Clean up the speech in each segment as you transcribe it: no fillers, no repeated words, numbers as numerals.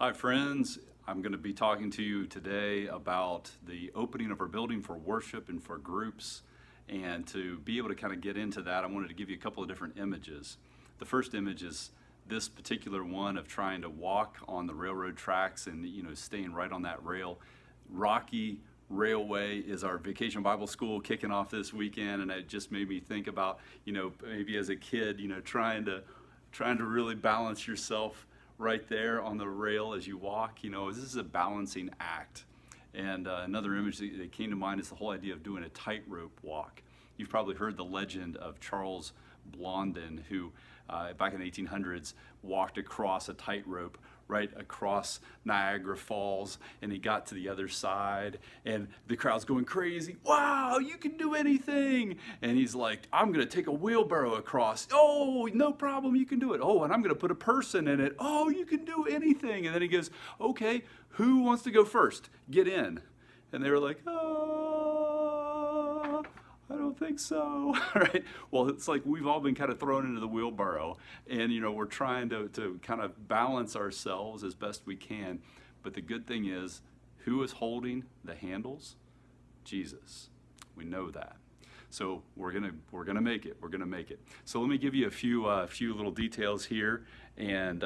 Hi friends, I'm going to be talking to you today about the opening of our building for worship and for groups. And to be able to kind of get into that, I wanted to give you a couple of different images. The first image is this particular one of trying to walk on the railroad tracks and staying right on that rail. Rocky Railway is our Vacation Bible School kicking off this weekend, and it just made me think about maybe as a kid trying to really balance yourself right there on the rail as you walk. This is a balancing act. And another image that came to mind is the whole idea of doing a tightrope walk. You've probably heard the legend of Charles Blondin, who back in the 1800s walked across a tightrope right across Niagara Falls, and he got to the other side, and the crowd's going crazy. Wow, you can do anything! And he's like, I'm gonna take a wheelbarrow across. Oh, no problem, you can do it. Oh, and I'm gonna put a person in it. Oh, you can do anything. And then he goes, okay, who wants to go first? Get in. And they were like, I don't think so. Right? Well, it's like we've all been kind of thrown into the wheelbarrow, and we're trying to kind of balance ourselves as best we can. But the good thing is, who is holding the handles? Jesus. We know that. So we're gonna make it. We're gonna make it. So let me give you a few little details here, and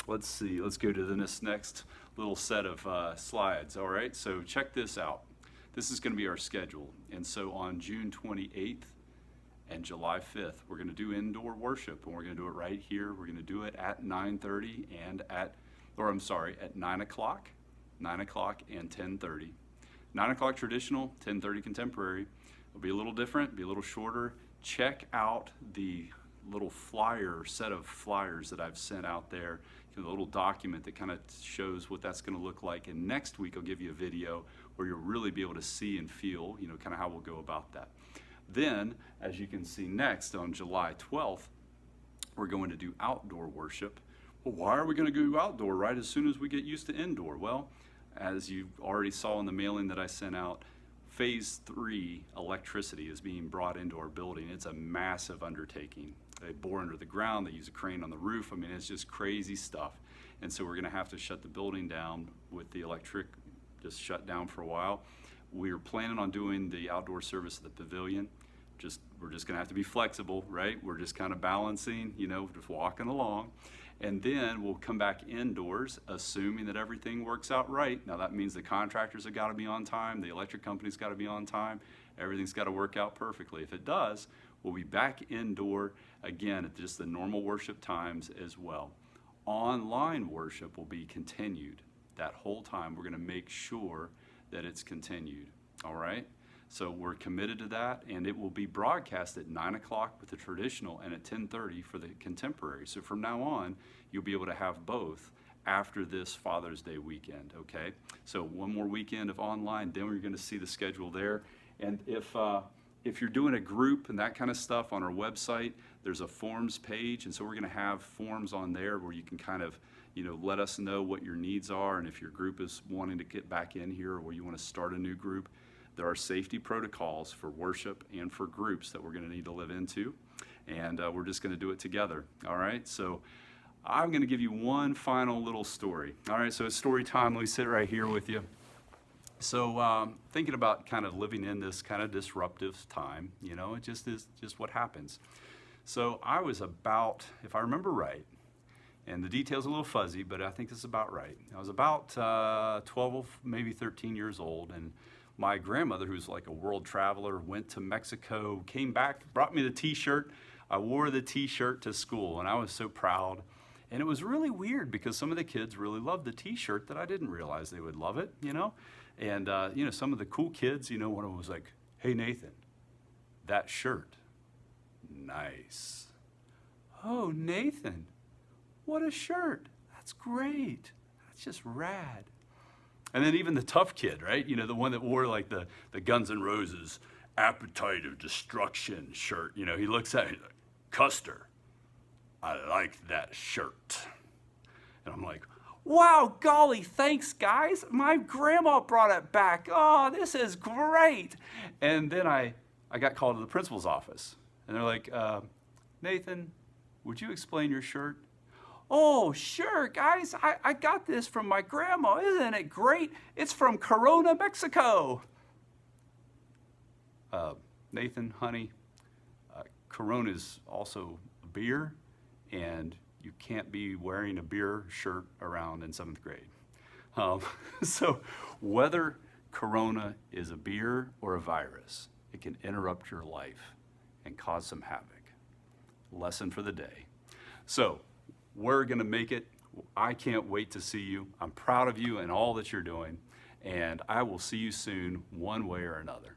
let's see. Let's go to this next little set of slides. All right. So check this out. This is going to be our schedule. And so on June 28th and July 5th, we're going to do indoor worship, and we're going to do it right here. We're going to do it at 9:30 and at 9 o'clock, 9 o'clock and 10:30. 9 o'clock traditional, 10:30 contemporary. It'll be a little different, be a little shorter. Check out the little set of flyers that I've sent out there, a little document that kind of shows what that's going to look like. And next week I'll give you a video where you'll really be able to see and feel, kind of how we'll go about that. Then, as you can see next, on July 12th, we're going to do outdoor worship. Well, why are we going to go outdoor right as soon as we get used to indoor? Well, as you already saw in the mailing that I sent out, Phase 3 electricity is being brought into our building. It's a massive undertaking. They bore under the ground, they use a crane on the roof. I mean, it's just crazy stuff. And so we're going to have to shut the building down with the electric just shut down for a while. We're planning on doing the outdoor service at the pavilion. We're just going to have to be flexible, right? We're just kind of balancing, just walking along. And then we'll come back indoors, assuming that everything works out right. Now that means the contractors have got to be on time, the electric company's got to be on time, everything's got to work out perfectly. If it does, we'll be back indoor again at just the normal worship times as well. Online worship will be continued that whole time. We're going to make sure that it's continued. All right? So we're committed to that, and it will be broadcast at 9 o'clock with the traditional and at 10:30 for the contemporary. So from now on, you'll be able to have both after this Father's Day weekend, okay? So one more weekend of online, then we're going to see the schedule there. And if you're doing a group and that kind of stuff on our website, there's a forms page, and so we're going to have forms on there where you can kind of let us know what your needs are, and if your group is wanting to get back in here or you want to start a new group. There are safety protocols for worship and for groups that we're going to need to live into, and we're just going to do it together. All right, so I'm going to give you one final little story. All right, so it's story time. Let me sit right here with you. So thinking about kind of living in this kind of disruptive time, it just is just what happens. So I was about, if I remember right, and the details are a little fuzzy, but I think this is about right. I was about 12, maybe 13 years old, and my grandmother, who's like a world traveler, went to Mexico, came back, brought me the t-shirt. I wore the t-shirt to school, and I was so proud. And it was really weird because some of the kids really loved the t-shirt that I didn't realize they would love it, And, some of the cool kids, one of them was like, hey, Nathan, that shirt, nice. Oh, Nathan, what a shirt. That's great. That's just rad. And then even the tough kid, right? The one that wore like the Guns N' Roses Appetite of Destruction shirt. He looks at me like, Custer, I like that shirt. And I'm like, wow, golly, thanks, guys. My grandma brought it back. Oh, this is great. And then I got called to the principal's office. And they're like, Nathan, would you explain your shirt? Oh, sure, guys, I got this from my grandma. Isn't it great? It's from Corona, Mexico. Nathan, honey, Corona is also a beer, and you can't be wearing a beer shirt around in 7th grade. Um, so whether Corona is a beer or a virus, it can interrupt your life and cause some havoc. Lesson for the day. So we're going to make it. I can't wait to see you. I'm proud of you and all that you're doing, and I will see you soon one way or another.